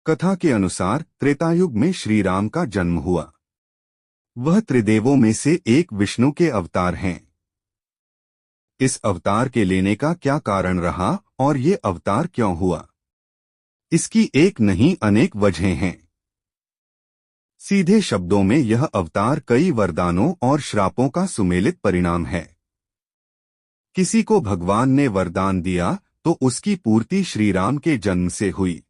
कथा के अनुसार त्रेतायुग में श्री राम का जन्म हुआ। वह त्रिदेवों में से एक विष्णु के अवतार हैं। इस अवतार के लेने का क्या कारण रहा और ये अवतार क्यों हुआ, इसकी एक नहीं अनेक वजहें हैं। सीधे शब्दों में यह अवतार कई वरदानों और श्रापों का सुमेलित परिणाम है। किसी को भगवान ने वरदान दिया तो उसकी पूर्ति श्री राम के जन्म से हुई,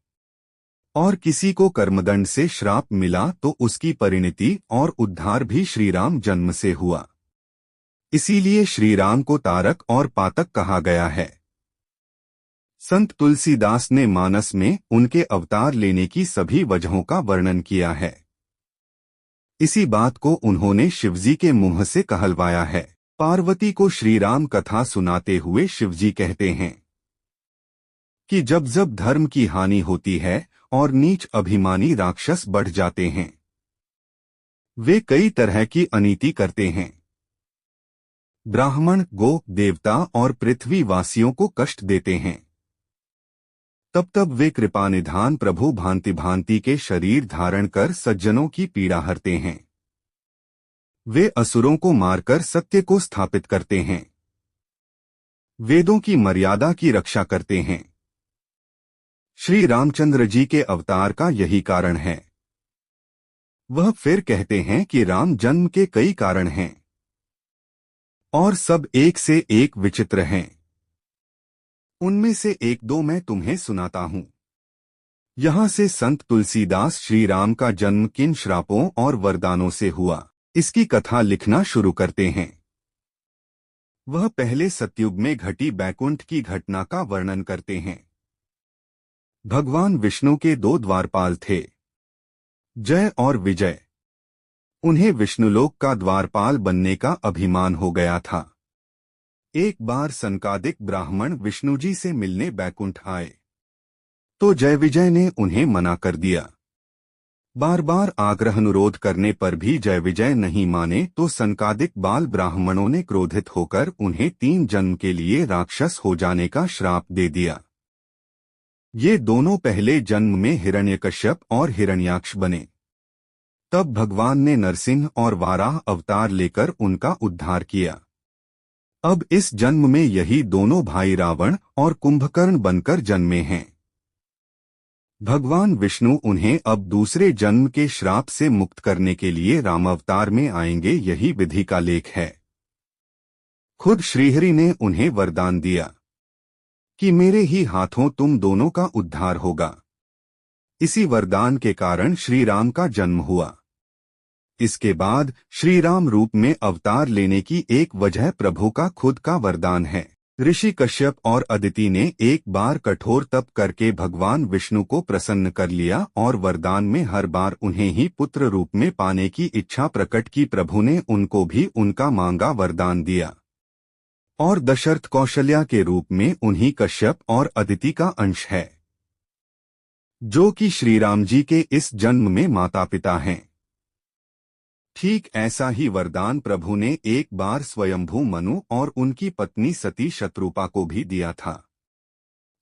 और किसी को कर्मदंड से श्राप मिला तो उसकी परिणति और उद्धार भी श्री राम जन्म से हुआ। इसीलिए श्री राम को तारक और पातक कहा गया है। संत तुलसीदास ने मानस में उनके अवतार लेने की सभी वजहों का वर्णन किया है। इसी बात को उन्होंने शिवजी के मुंह से कहलवाया है। पार्वती को श्री राम कथा सुनाते हुए शिवजी कहते हैं कि जब जब धर्म की हानि होती है और नीच अभिमानी राक्षस बढ़ जाते हैं, वे कई तरह की अनीति करते हैं। ब्राह्मण, गो, देवता और पृथ्वी वासियों को कष्ट देते हैं। तब तब वे कृपानिधान प्रभु भांति भांति के शरीर धारण कर सज्जनों की पीड़ा हरते हैं। वे असुरों को मारकर सत्य को स्थापित करते हैं। वेदों की मर्यादा की रक्षा करते हैं। श्री रामचंद्र जी के अवतार का यही कारण है। वह फिर कहते हैं कि राम जन्म के कई कारण हैं और सब एक से एक विचित्र हैं। उनमें से एक दो मैं तुम्हें सुनाता हूं। यहां से संत तुलसीदास श्री राम का जन्म किन श्रापों और वरदानों से हुआ, इसकी कथा लिखना शुरू करते हैं। वह पहले सतयुग में घटी बैकुंठ की घटना का वर्णन करते हैं। भगवान विष्णु के दो द्वारपाल थे, जय और विजय। उन्हें विष्णुलोक का द्वारपाल बनने का अभिमान हो गया था। एक बार सनकादिक ब्राह्मण विष्णुजी से मिलने बैकुंठ आए तो जय विजय ने उन्हें मना कर दिया। बार बार आग्रह अनुरोध करने पर भी जय विजय नहीं माने तो सनकादिक बाल ब्राह्मणों ने क्रोधित होकर उन्हें 3 जन्म के लिए राक्षस हो जाने का श्राप दे दिया। ये दोनों पहले जन्म में हिरण्यकश्यप और हिरण्याक्ष बने। तब भगवान ने नरसिंह और वाराह अवतार लेकर उनका उद्धार किया। अब इस जन्म में यही दोनों भाई रावण और कुंभकर्ण बनकर जन्मे हैं। भगवान विष्णु उन्हें अब दूसरे जन्म के श्राप से मुक्त करने के लिए रामावतार में आएंगे, यही विधि का लेख है। खुद श्रीहरि ने उन्हें वरदान दिया कि मेरे ही हाथों तुम दोनों का उद्धार होगा। इसी वरदान के कारण श्री राम का जन्म हुआ। इसके बाद श्री राम रूप में अवतार लेने की एक वजह प्रभु का खुद का वरदान है। ऋषि कश्यप और अदिति ने एक बार कठोर तप करके भगवान विष्णु को प्रसन्न कर लिया और वरदान में हर बार उन्हें ही पुत्र रूप में पाने की इच्छा प्रकट की। प्रभु ने उनको भी उनका मांगा वरदान दिया और दशरथ कौशल्या के रूप में उन्हीं कश्यप और अदिति का अंश है, जो कि श्री राम जी के इस जन्म में माता पिता हैं। ठीक ऐसा ही वरदान प्रभु ने एक बार स्वयंभू मनु और उनकी पत्नी सती शत्रुपा को भी दिया था।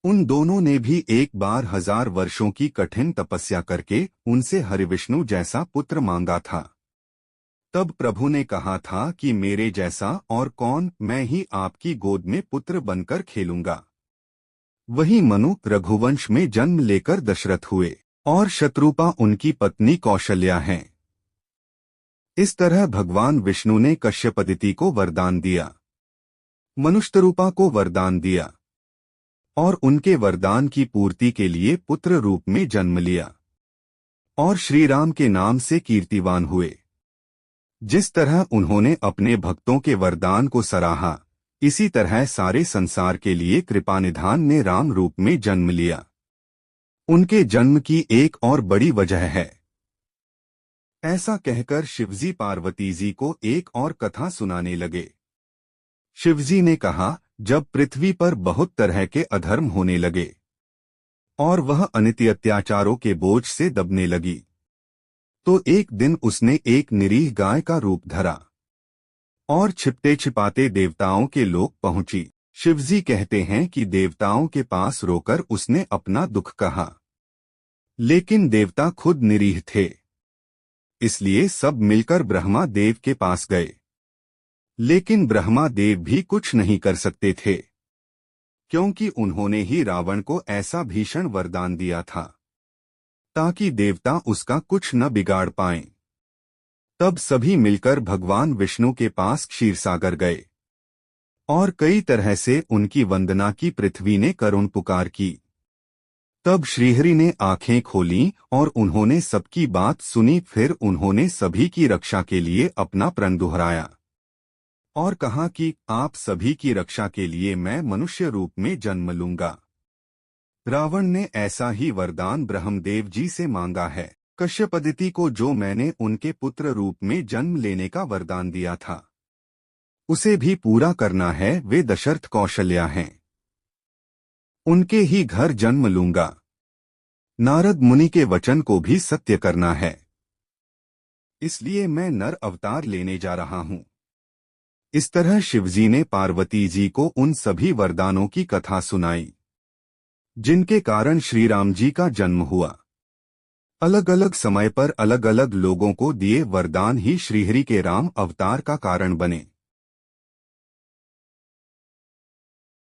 उन दोनों ने भी एक बार 1000 वर्षों की कठिन तपस्या करके उनसे हरिविष्णु जैसा पुत्र मांगा था। तब प्रभु ने कहा था कि मेरे जैसा और कौन, मैं ही आपकी गोद में पुत्र बनकर खेलूंगा। वही मनु रघुवंश में जन्म लेकर दशरथ हुए और शत्रुपा उनकी पत्नी कौशल्या हैं। इस तरह भगवान विष्णु ने कश्यपदिति को वरदान दिया, मनुष्यरूपा को वरदान दिया और उनके वरदान की पूर्ति के लिए पुत्र रूप में जन्म लिया और श्री राम के नाम से कीर्तिवान हुए। जिस तरह उन्होंने अपने भक्तों के वरदान को सराहा, इसी तरह सारे संसार के लिए कृपानिधान ने राम रूप में जन्म लिया। उनके जन्म की एक और बड़ी वजह है। ऐसा कहकर शिवजी पार्वती जी को एक और कथा सुनाने लगे। शिवजी ने कहा, जब पृथ्वी पर बहुत तरह के अधर्म होने लगे और वह अनित्य अत्याचारों के बोझ से दबने लगी, तो एक दिन उसने एक निरीह गाय का रूप धरा और छिपते छिपाते देवताओं के लोक पहुंची। शिवजी कहते हैं कि देवताओं के पास रोकर उसने अपना दुख कहा, लेकिन देवता खुद निरीह थे, इसलिए सब मिलकर ब्रह्मा देव के पास गए। लेकिन ब्रह्मा देव भी कुछ नहीं कर सकते थे, क्योंकि उन्होंने ही रावण को ऐसा भीषण वरदान दिया था ताकि देवता उसका कुछ न बिगाड़ पाएं। तब सभी मिलकर भगवान विष्णु के पास क्षीरसागर गए और कई तरह से उनकी वंदना की। पृथ्वी ने करुण पुकार की। तब श्रीहरि ने आंखें खोलीं और उन्होंने सबकी बात सुनी। फिर उन्होंने सभी की रक्षा के लिए अपना प्रण दोहराया और कहा कि आप सभी की रक्षा के लिए मैं मनुष्य रूप में जन्म लूंगा। रावण ने ऐसा ही वरदान ब्रह्मदेव जी से मांगा है। कश्यप अदिति को जो मैंने उनके पुत्र रूप में जन्म लेने का वरदान दिया था, उसे भी पूरा करना है। वे दशरथ कौशल्या हैं, उनके ही घर जन्म लूंगा। नारद मुनि के वचन को भी सत्य करना है, इसलिए मैं नर अवतार लेने जा रहा हूं। इस तरह शिवजी ने पार्वती जी को उन सभी वरदानों की कथा सुनाई जिनके कारण श्री राम जी का जन्म हुआ। अलग अलग समय पर अलग अलग लोगों को दिए वरदान ही श्रीहरि के राम अवतार का कारण बने।